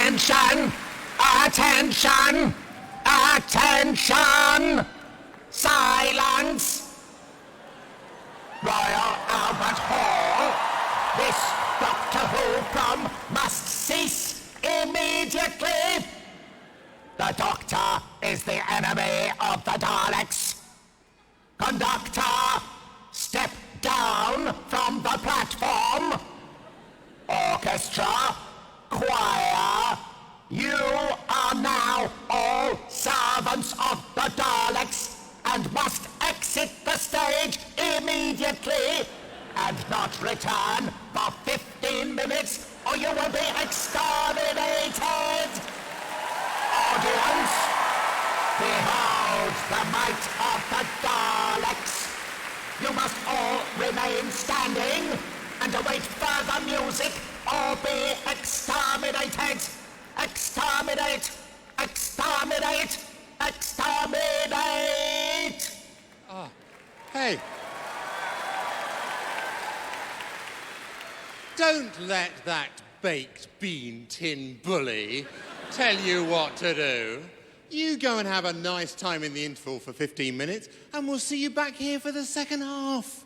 Attention! Attention! Attention! Silence! Royal Albert Hall, this Doctor Who prom must cease immediately! The Doctor is the enemy of the Daleks. Conductor, step down from the platform. Orchestra, choir, you are now all servants of the Daleks and must exit the stage immediately and not return for 15 minutes or you will be exterminated. Audience, behold the might of the Daleks. You must all remain standing and await further music or be exterminated. Exterminate! Exterminate! Exterminate! Hey! Don't let that baked bean tin bully tell you what to do. You go and have a nice time in the interval for 15 minutes and we'll see you back here for the second half.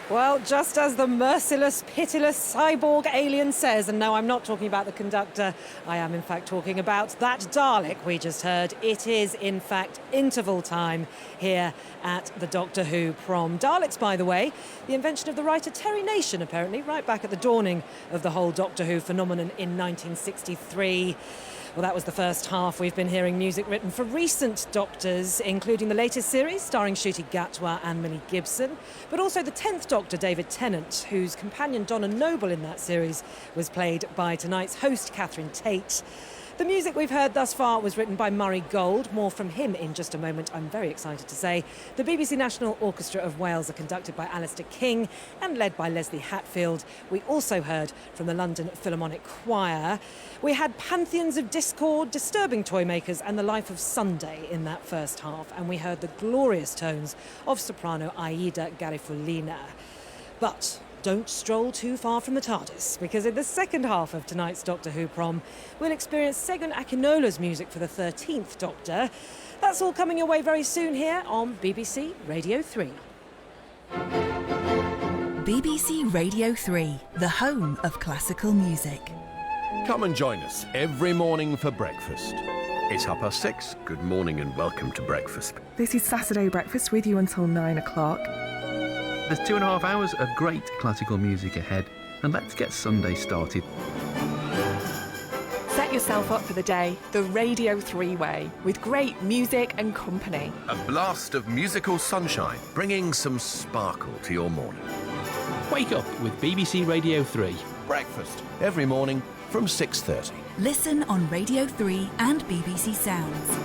Well, just as the merciless, pitiless cyborg alien says, and no, I'm not talking about the conductor, I am in fact talking about that Dalek we just heard. It is in fact interval time here at the Doctor Who prom. Daleks, by the way, the invention of the writer Terry Nation, apparently, right back at the dawning of the whole Doctor Who phenomenon in 1963. Well, that was the first half. We've been hearing music written for recent Doctors, including the latest series starring Ncuti Gatwa and Minnie Gibson, but also the 10th Doctor, David Tennant, whose companion Donna Noble in that series was played by tonight's host, Catherine Tate. The music we've heard thus far was written by Murray Gold. More from him in just a moment, I'm very excited to say. The BBC National Orchestra of Wales are conducted by Alistair King and led by Leslie Hatfield. We also heard from the London Philharmonic Choir. We had Pantheons of Discord, Disturbing Toymakers and The Life of Sunday in that first half. And we heard the glorious tones of soprano Aida Garifulina. But don't stroll too far from the TARDIS, because in the second half of tonight's Doctor Who prom, we'll experience Segun Akinola's music for the 13th Doctor. That's all coming your way very soon here on BBC Radio 3. BBC Radio 3, the home of classical music. Come and join us every morning for breakfast. It's 6:30. Good morning and welcome to breakfast. This is Saturday Breakfast with you until 9 o'clock. There's 2.5 hours of great classical music ahead, and let's get Sunday started. Set yourself up for the day the Radio 3 way, with great music and company. A blast of musical sunshine, bringing some sparkle to your morning. Wake up with BBC Radio 3. Breakfast every morning from 6:30. Listen on Radio 3 and BBC Sounds.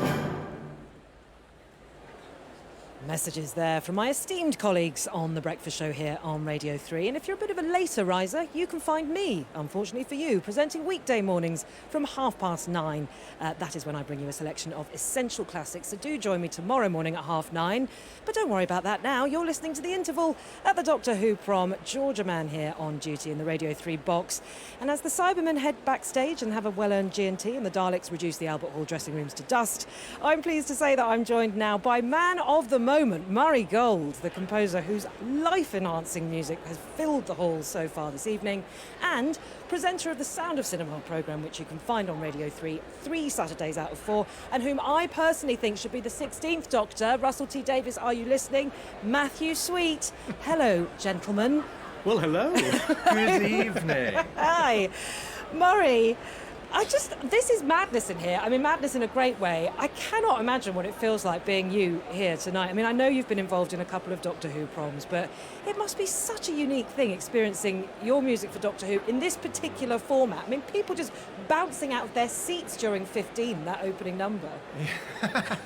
Messages there from my esteemed colleagues on The Breakfast Show here on Radio 3. And if you're a bit of a later riser, you can find me, unfortunately for you, presenting weekday mornings from 9:30. That is when I bring you a selection of essential classics. So do join me tomorrow morning at 9:30. But don't worry about that now. You're listening to The Interval at the Doctor Who prom. Georgia Mann here on duty in the Radio 3 box. And as the Cybermen head backstage and have a well-earned G&T and the Daleks reduce the Albert Hall dressing rooms to dust, I'm pleased to say that I'm joined now by man of the moment, Murray Gold, the composer whose life-enhancing music has filled the halls so far this evening, and presenter of the Sound of Cinema programme, which you can find on Radio 3 3 Saturdays out of 4, and whom I personally think should be the 16th Doctor. Russell T Davies, are you listening? Matthew Sweet. Hello, gentlemen. Well, hello. Good evening. Hi. Murray, this is madness in here. I mean, madness in a great way. I cannot imagine what it feels like being you here tonight. I mean, I know you've been involved in a couple of Doctor Who proms, but it must be such a unique thing experiencing your music for Doctor Who in this particular format. I mean, people just bouncing out of their seats during 15, that opening number. Yeah.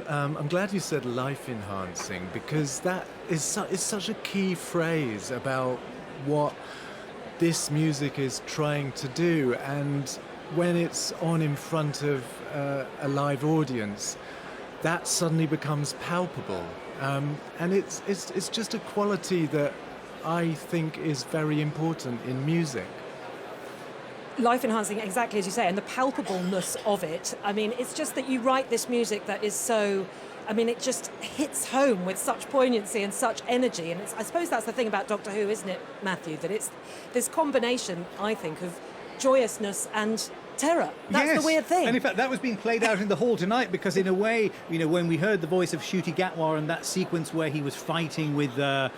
I'm glad you said life-enhancing, because that is such a key phrase about what this music is trying to do, and when it's on in front of a live audience, that suddenly becomes palpable. And it's just a quality that I think is very important in music. Life enhancing, exactly as you say, and the palpableness of it. I mean, it's just that you write this music that is so, I mean, it just hits home with such poignancy and such energy. And I suppose that's the thing about Doctor Who, isn't it, Matthew? That it's this combination, I think, of joyousness and terror. That's the weird thing. And in fact, that was being played out in the hall tonight because, in a way, you know, when we heard the voice of Ncuti Gatwa and that sequence where he was fighting with the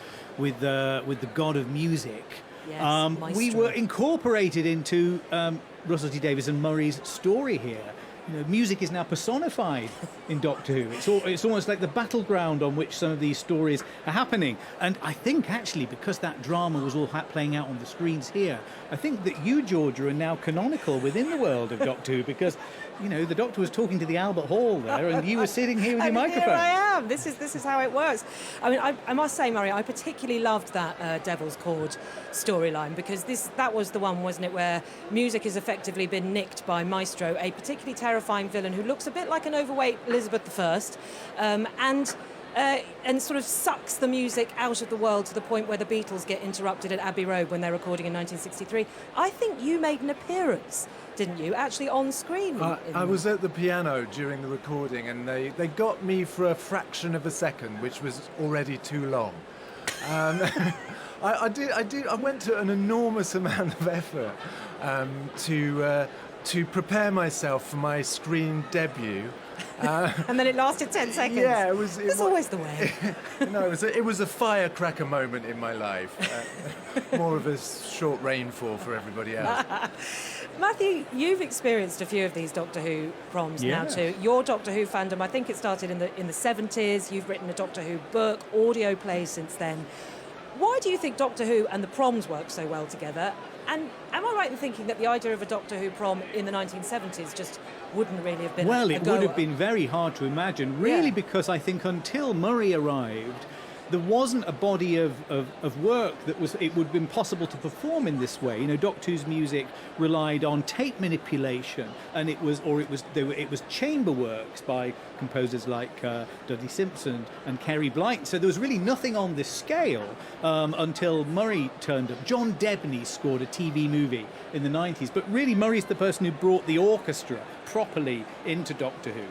god of music, we were incorporated into Russell T Davies and Murray's story here. You know, music is now personified in Doctor Who. It's almost like the battleground on which some of these stories are happening. And I think, actually, because that drama was all playing out on the screens here, I think that you, Georgia, are now canonical within the world of Doctor Who because, you know, the Doctor was talking to the Albert Hall there and you were sitting here with your microphone. Here I am. This is how it works. I mean, I must say, Murray, I particularly loved that Devil's Chord storyline because that was the one, wasn't it, where music has effectively been nicked by Maestro, a particularly terrifying villain who looks a bit like an overweight Elizabeth I, and sort of sucks the music out of the world to the point where the Beatles get interrupted at Abbey Road when they're recording in 1963. I think you made an appearance, didn't you, actually on screen? I was at the piano during the recording and they got me for a fraction of a second, which was already too long. I went to an enormous amount of effort to prepare myself for my screen debut. And then it lasted 10 seconds. Yeah, It's always the way. No, it was a firecracker moment in my life. More of a short rainfall for everybody else. Matthew, you've experienced a few of these Doctor Who proms now too. Your Doctor Who fandom, I think it started in the 70s. You've written a Doctor Who book, audio plays since then. Why do you think Doctor Who and the proms work so well together? And am I right in thinking that the idea of a Doctor Who prom in the 1970s just wouldn't really have been Well, a it goer? would have been very hard to imagine, really, because I think until Murray arrived, there wasn't a body of work that it would have been possible to perform in this way. You know, Doctor Who's music relied on tape manipulation, and it was chamber works by composers like Dudley Simpson and Kerry Blight. So there was really nothing on this scale until Murray turned up. John Debney scored a TV movie in the 90s, but really Murray's the person who brought the orchestra properly into Doctor Who.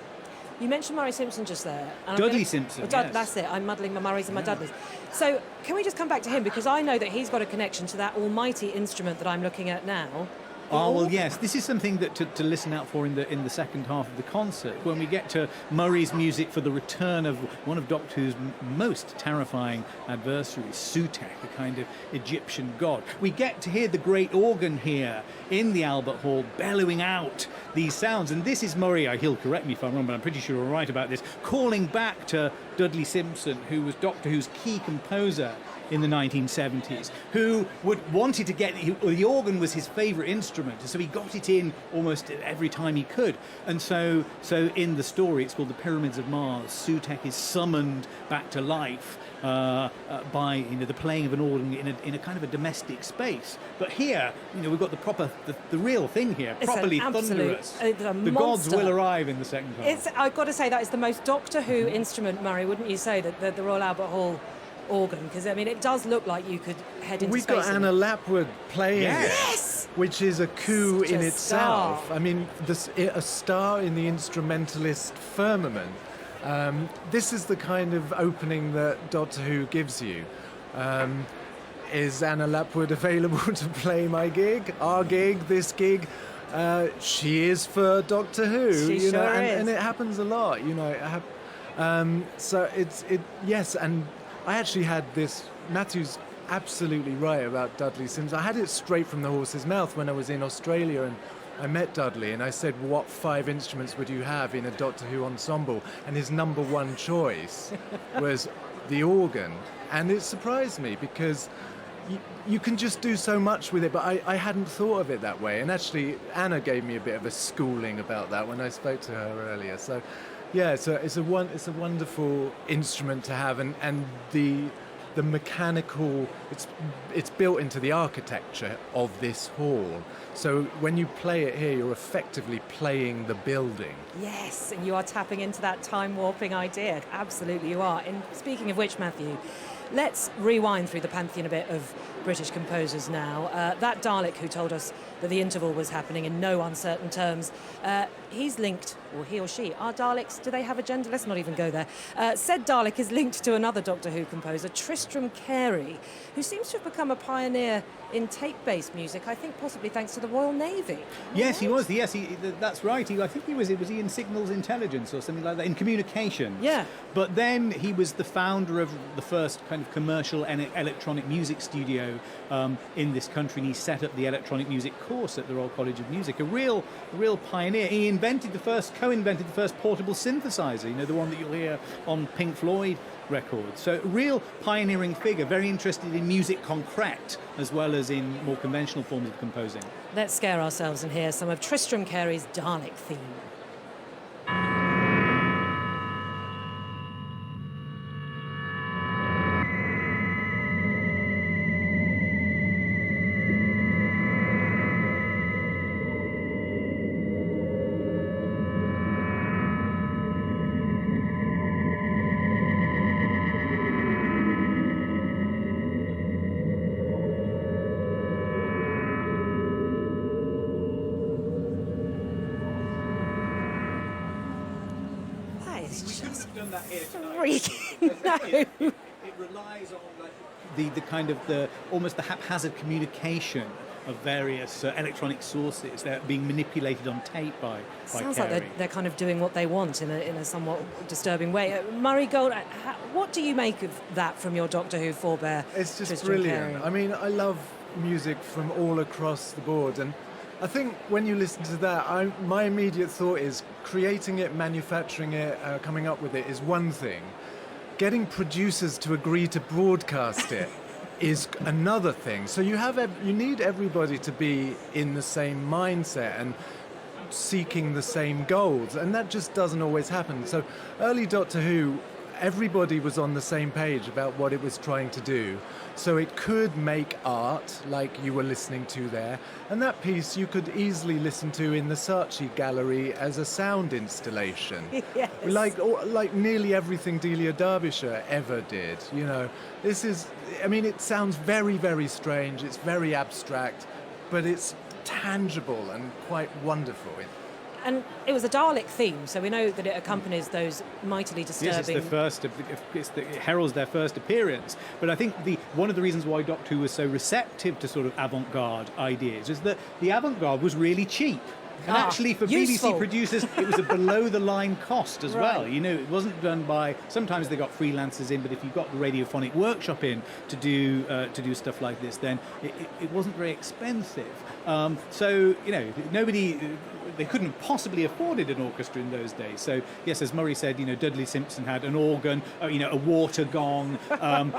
You mentioned Murray Simpson just there. Dudley Simpson, yes. That's it. I'm muddling my Murrays and my Dudleys. So can we just come back to him? Because I know that he's got a connection to that almighty instrument that I'm looking at now. Oh, well, yes. This is something that to listen out for in the second half of the concert, when we get to Murray's music for the return of one of Doctor Who's most terrifying adversaries, Sutekh, a kind of Egyptian god. We get to hear the great organ here in the Albert Hall bellowing out these sounds. And this is Murray, he'll correct me if I'm wrong, but I'm pretty sure I'm right about this, calling back to Dudley Simpson, who was Doctor Who's key composer in the 1970s, who wanted to get the organ was his favourite instrument, so he got it in almost every time he could. And so in the story, it's called The Pyramids of Mars. Sutekh is summoned back to life by the playing of an organ in a kind of a domestic space. But here, we've got the real thing here, it's properly thunderous. The gods will arrive in the second half. I've got to say that is the most Doctor Who instrument, Murray, wouldn't you say, that the Royal Albert Hall organ? Because I mean, it does look like you could head into We've space. We've got Anna Lapwood playing yes! Which is a coup in itself. Star. I mean, a star in the instrumentalist firmament. This is the kind of opening that Doctor Who gives you. Is Anna Lapwood available to play my gig, our gig, this gig? She is for Doctor Who. She sure is. And it happens a lot. So yes, and I actually had this. Matthew's absolutely right about Dudley Simpson. I had it straight from the horse's mouth when I was in Australia, and I met Dudley, and I said, "What 5 instruments would you have in a Doctor Who ensemble?" And his number one choice was the organ, and it surprised me because you can just do so much with it. But I hadn't thought of it that way, and actually Anna gave me a bit of a schooling about that when I spoke to her earlier. So. Yeah, so it's a wonderful instrument to have, and the the mechanical, it's built into the architecture of this hall. So when you play it here, you're effectively playing the building. Yes, and you are tapping into that time warping idea. Absolutely you are. And speaking of which, Matthew, let's rewind through the pantheon a bit of British composers now. That Dalek who told us that the interval was happening in no uncertain terms, he's linked, or he or she, are Daleks, do they have a gender? Let's not even go there. Said Dalek is linked to another Doctor Who composer, Tristram Carey, who seems to have become a pioneer in tape-based music, I think possibly thanks to the Royal Navy. Yes, he was. Yes, that's right. I think was he in signals intelligence or something like that, in communications. Yeah. But then he was the founder of the first kind of commercial and electronic music studio in this country, and he set up the electronic music course at the Royal College of Music. A real pioneer. He co-invented the first portable synthesizer. You know, the one that you'll hear on Pink Floyd records. So a real pioneering figure, very interested in music concrete as well as in more conventional forms of composing. Let's scare ourselves and hear some of Tristram Carey's Dalek theme. It relies on the kind of almost the haphazard communication of various electronic sources that are being manipulated on tape by Sounds Carey. like they're kind of doing what they want in a somewhat disturbing way. Murray Gold, what do you make of that from your Doctor Who forebear? It's just Tristram brilliant. Carey? I mean, I love music from all across the board, and I think when you listen to that, my immediate thought is creating it, manufacturing it, coming up with it is one thing. Getting producers to agree to broadcast it is another thing. So you need everybody to be in the same mindset and seeking the same goals, and that just doesn't always happen. So early Doctor Who, everybody was on the same page about what it was trying to do. So it could make art, like you were listening to there, and that piece you could easily listen to in the Saatchi Gallery as a sound installation. Yes. Like nearly everything Delia Derbyshire ever did. You know, it sounds very, very strange, it's very abstract, but it's tangible and quite wonderful. And it was a Dalek theme, so we know that it accompanies those mightily disturbing... Yes, it heralds their first appearance. But I think one of the reasons why Doctor Who was so receptive to sort of avant-garde ideas is that the avant-garde was really cheap. And actually, for useful. BBC producers, it was a below-the-line cost as well. Right. You know, it wasn't done by... Sometimes they got freelancers in, but if you got the radiophonic workshop in to do stuff like this, then it wasn't very expensive. So, you know, they couldn't possibly afforded an orchestra in those days. So, yes, as Murray said, you know, Dudley Simpson had an organ, a water gong,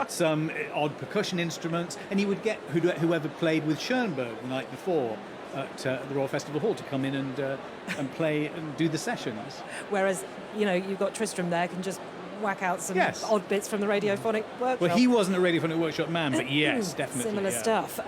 some odd percussion instruments, and he would get whoever played with Schoenberg the night before at the Royal Festival Hall to come in and play and do the sessions. Whereas, you know, you've got Tristram there, can just whack out some Yes. odd bits from the radiophonic workshop. Well, he wasn't a radiophonic workshop man, but yes, definitely. Similar yeah. stuff.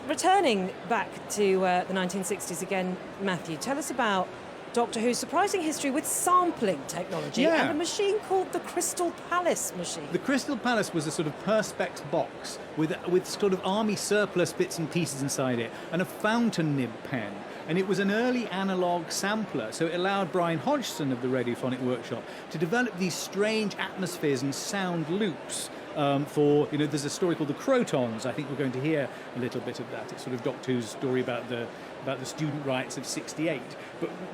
Returning back to the 1960s again, Matthew, tell us about Doctor Who's surprising history with sampling technology Yeah. and a machine called the Crystal Palace machine. The Crystal Palace was a sort of perspex box with sort of army surplus bits and pieces inside it and a fountain nib pen. And it was an early analogue sampler, so it allowed Brian Hodgson of the Radiophonic Workshop to develop these strange atmospheres and sound loops for, you know, there's a story called the Krotons. I think we're going to hear a little bit of that. It's sort of Doctor Who's story about the student riots of '68.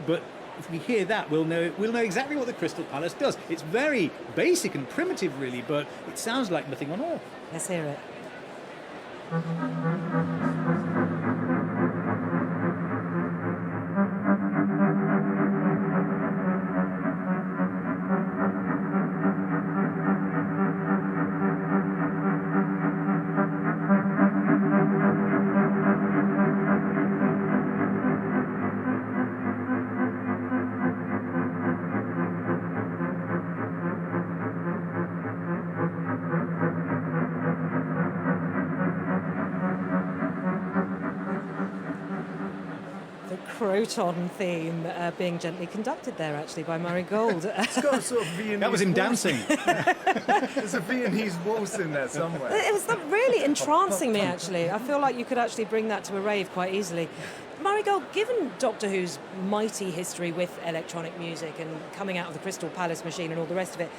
But if we hear that, we'll know exactly what the Crystal Palace does. It's very basic and primitive, really, but it sounds like nothing on earth. Let's hear it. Croton theme being gently conducted there, actually, by Murray Gold. It's got a sort of Viennese That was him dancing. There's a Viennese waltz in there somewhere. It was really entrancing me, actually. I feel like you could actually bring that to a rave quite easily. Murray Gold, given Doctor Who's mighty history with electronic music and coming out of the Crystal Palace machine and all the rest of it,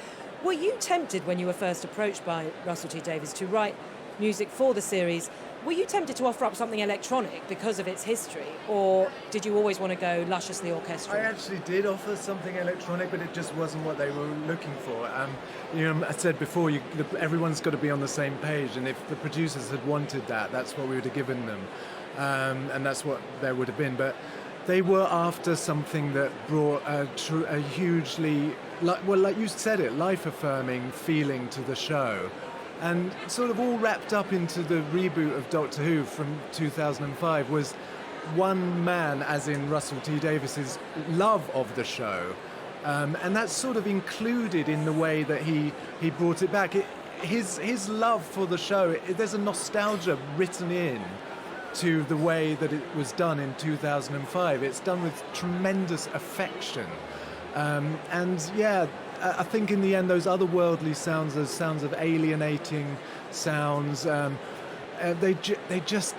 were you tempted when you were first approached by Russell T Davies to write music for the series? Were you tempted to offer up something electronic because of its history, or did you always want to go lusciously orchestral? I actually did offer something electronic, but it just wasn't what they were looking for. I said before, everyone's got to be on the same page, and if the producers had wanted that, that's what we would have given them, and that's what there would have been. But they were after something that brought a hugely, like you said it, life-affirming feeling to the show. And sort of all wrapped up into the reboot of Doctor Who from 2005 was one man, as in Russell T Davies's love of the show. And that's sort of included in the way that he brought it back. His love for the show, there's a nostalgia written in to the way that it was done in 2005. It's done with tremendous affection. I think in the end those otherworldly sounds, those sounds of alienating sounds, they just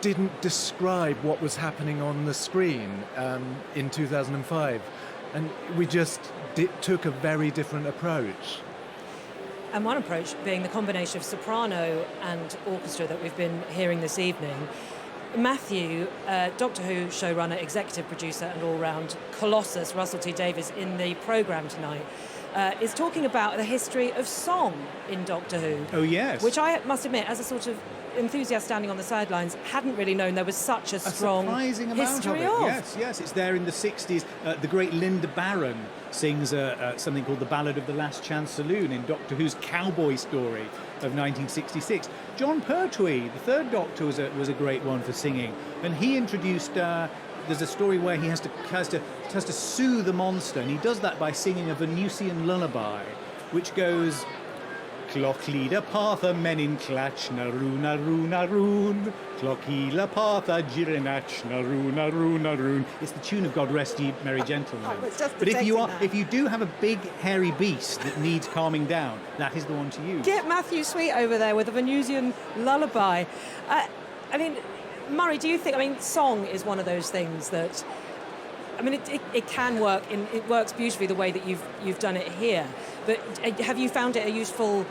didn't describe what was happening on the screen in 2005. And we just took a very different approach. And one approach being the combination of soprano and orchestra that we've been hearing this evening. Matthew, Doctor Who showrunner, executive producer and all-round colossus, Russell T Davies, in the programme tonight, is talking about the history of song in Doctor Who. Oh, yes. Which I must admit, as a sort of enthusiast standing on the sidelines, hadn't really known there was such a strong surprising amount history of it. of. Yes, it's there in the 60s. The great Linda Barron sings something called The Ballad of the Last Chance Saloon in Doctor Who's Cowboy Story of 1966. John Pertwee, the third Doctor, was a great one for singing, and he introduced. There's a story where he has to sue the monster, and he does that by singing a Venusian lullaby, which goes. Clochleader Partha Menin Clach Naroon Naroon Naroon Clochila Partha Jirinach Naroon Naroon Naroon. It's the tune of God Rest Ye Merry Gentlemen. But if you do have a big hairy beast that needs calming down, that is the one to use. Get Matthew Sweet over there with a Venusian lullaby. Murray, do you think, song is one of those things that, it can work, it works beautifully the way that you've done it here, but have you found it a useful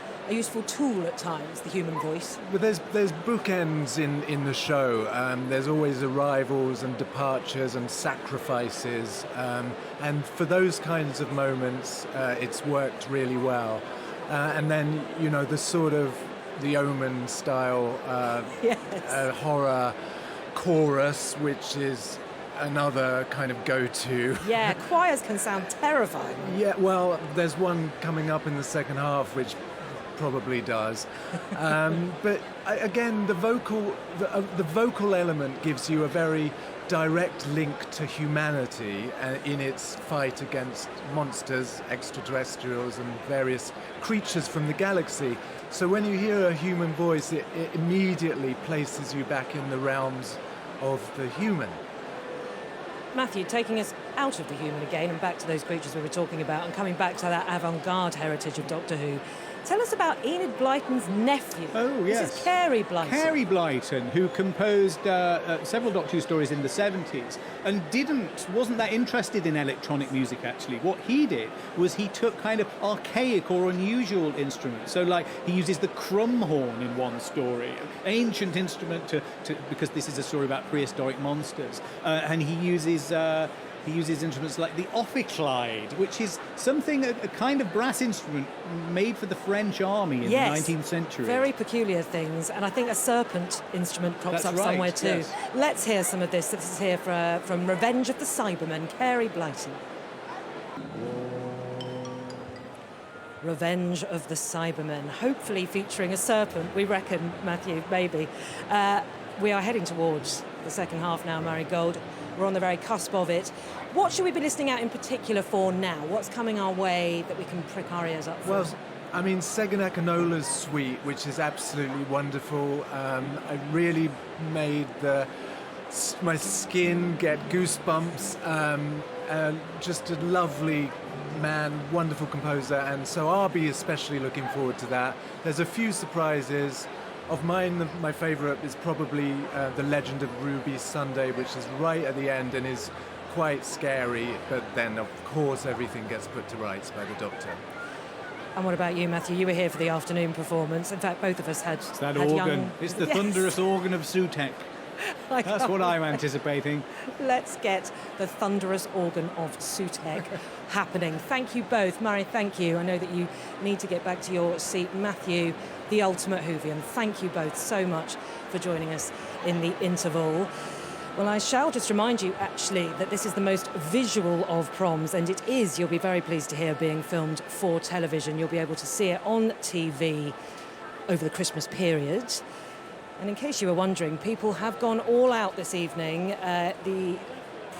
tool at times, the human voice? But there's bookends in the show. There's always arrivals and departures and sacrifices, and for those kinds of moments, it's worked really well. And then, the sort of the Omen style yes. Horror chorus, which is another kind of go-to. Yeah, choirs can sound terrifying. Yeah, well, there's one coming up in the second half, which probably does. But again, the vocal element gives you a very direct link to humanity in its fight against monsters, extraterrestrials, and various creatures from the galaxy. So when you hear a human voice, it immediately places you back in the realms of the human. Matthew, taking us out of the human again and back to those creatures we were talking about and coming back to that avant-garde heritage of Doctor Who, tell us about Enid Blyton's nephew. Oh, yes. This is Carey Blyton. Carey Blyton, who composed several Doctor Who stories in the 70s and wasn't that interested in electronic music, actually. What he did was he took kind of archaic or unusual instruments. So, like, he uses the crumb horn in one story, an ancient instrument because this is a story about prehistoric monsters. And he uses instruments like the ophicleide, which is a kind of brass instrument made for the French army in the 19th century. Very peculiar things, and I think a serpent instrument crops That's up right, somewhere too. Yes. Let's hear some of this. This is here from Revenge of the Cybermen, Carey Blyton. Revenge of the Cybermen, hopefully featuring a serpent, we reckon, Matthew, maybe. We are heading towards the second half now, Murray Gold. We're on the very cusp of it. What should we be listening out in particular for now? What's coming our way that we can prick our ears up for? Well, Segun Akinola's suite, which is absolutely wonderful. I really made the my skin get goosebumps. Just a lovely man, wonderful composer, and so I'll be especially looking forward to that. There's a few surprises. Of mine, my favourite is probably The Legend of Ruby Sunday, which is right at the end and is quite scary, but then of course everything gets put to rights by the Doctor. And what about you, Matthew? You were here for the afternoon performance. In fact, both of us had. It's that had organ. Young... It's the Yes. thunderous organ of Sutek. That's what I'm anticipating. Let's get the thunderous organ of Sutek happening. Thank you both. Murray, thank you. I know that you need to get back to your seat. Matthew, the ultimate Whovian, thank you both so much for joining us in the interval. Well, I shall just remind you, actually, that this is the most visual of proms, and it is, you'll be very pleased to hear, being filmed for television. You'll be able to see it on TV over the Christmas period. And in case you were wondering, people have gone all out this evening. The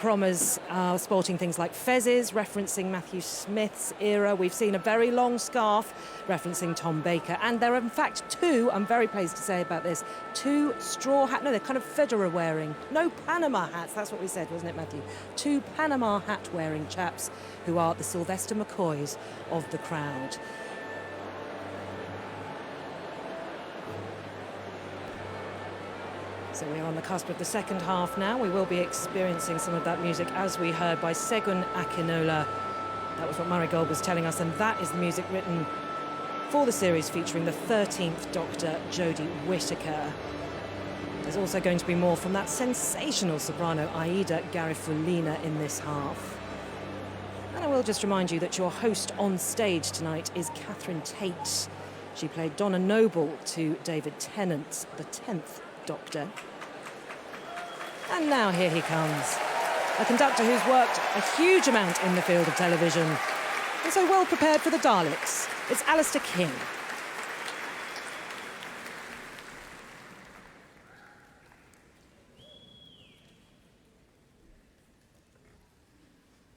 Prommers are sporting things like fezzes, referencing Matthew Smith's era. We've seen a very long scarf, referencing Tom Baker. And there are, in fact, two, I'm very pleased to say about this, two straw hats. No, they're kind of Federer wearing. No, Panama hats. That's what we said, wasn't it, Matthew? Two Panama hat wearing chaps who are the Sylvester McCoys of the crowd. So we are on the cusp of the second half now. We will be experiencing some of that music as we heard by Segun Akinola. That was what Murray Gold was telling us, and that is the music written for the series featuring the 13th Doctor, Jodie Whittaker. There's also going to be more from that sensational soprano Aida Garifulina in this half. And I will just remind you that your host on stage tonight is Catherine Tate. She played Donna Noble to David Tennant, the 10th Doctor. And now here he comes, a conductor who's worked a huge amount in the field of television and so well prepared for the Daleks. It's Alistair King.